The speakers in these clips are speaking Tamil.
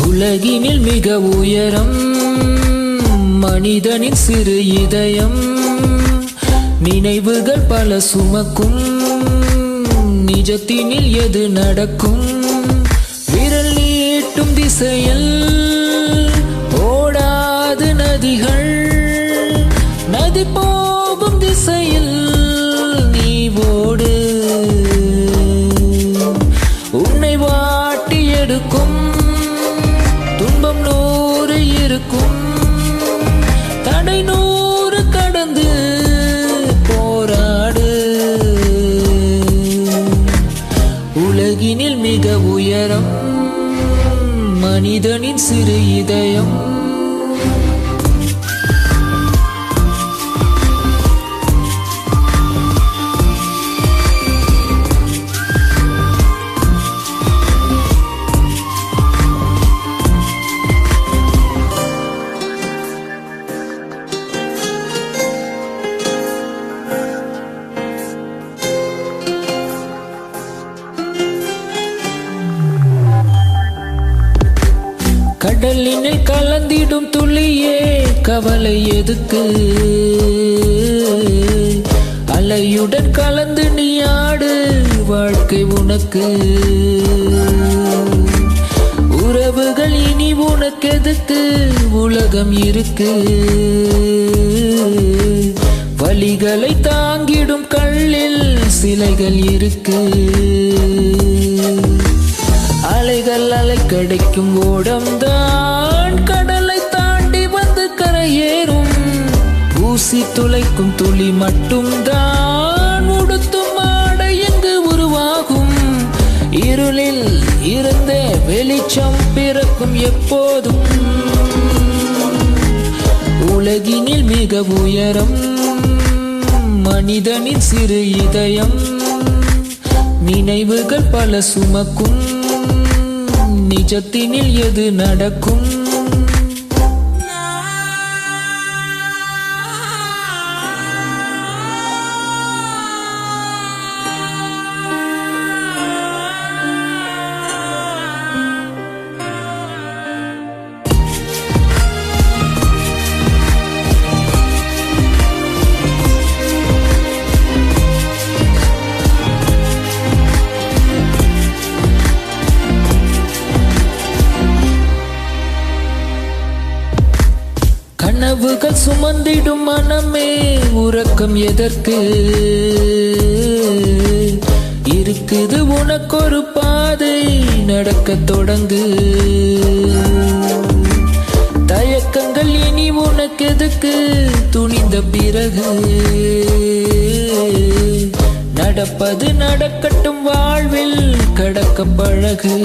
உலகினில் மிக உயரம் மனிதனின் சிறு இதயம், நினைவுகள் பல சுமக்கும், நிஜத்தினில் எது நடக்கும்? விரல் நீட்டும் திசையில் ஓடாது நதிகள், நதி போகும் திசையில் நீ ஓடு. உன்னை வாட்டி எடுக்கும் துன்பம் 100 இருக்கும், தடை 100 கடந்து போராடு. உலகினில் மிக உயரம் மனிதனின் சிறு இதயம். கடலினில் கலந்திடும் துளியே கவலை எதுக்கு? அலையுடன் கலந்து நீ ஆடு, வாழ்க்கை உனக்கு. உறவுகள் இனி உனக்கு எதுக்கு? உலகம் இருக்கு. வலிகளை தாங்கிடும் கல்லில் சிலைகள் இருக்கு. அலைகள் அலைக்கடைக்கும் ஓடம்தான் கடலை தாண்டி வந்து கரையேறும். ஊசி துளைக்கும் துளி மட்டும் தான் உடுத்தும் ஆடை எங்கு உருவாகும். இருளில் இருந்தே வெளிச்சம் பிறக்கும் எப்போதும். உலகினில் மிக உயரம் மனிதனின் சிறு இதயம், நினைவுகள் பல சுமக்கும், நிஜத்தினில் எது நடக்கும்? கனவுகள் சுமந்திடும் மனமே உறக்கம் எதற்கு? இருக்குது உனக்கொரு பாதை, நடக்க தொடங்கு. தயக்கங்கள் இனி உனக்கு எதுக்கு? துணிந்த பிறகு நடப்பது நடக்கட்டும், வாழ்வில் கடக்க பழகு.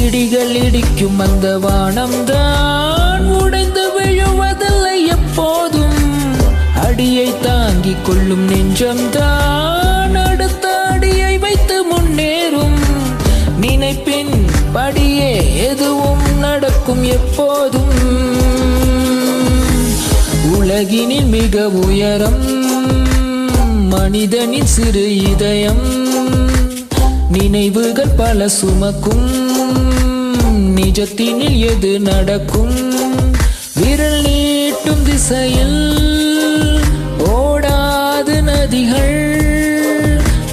இடிகள் இடிக்கும் அந்த வானம்தான் உடைந்து விழுவதில்லை எப்போதும். அடியை தாங்கிக் கொள்ளும் நெஞ்சம்தான் அடுத்த அடியை வைத்து முன்னேறும். நினைப்பின் படியே எதுவும் நடக்கும் எப்போதும். உலகினில் மிக உயரம் மனிதனின் சிறு இதயம், நினைவுகள் பல சுமக்கும், நிஜத்தினில் எது நடக்கும்? விரல் நீட்டும் திசையில் ஓடாது நதிகள்,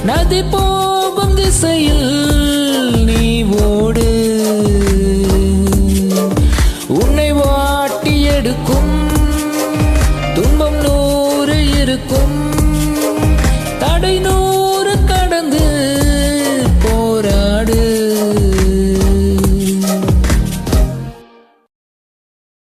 நதி போகும் திசையில் நீ ஓடு. உன்னை வாட்டி எடுக்கும் துன்பம் 100 இருக்கும்,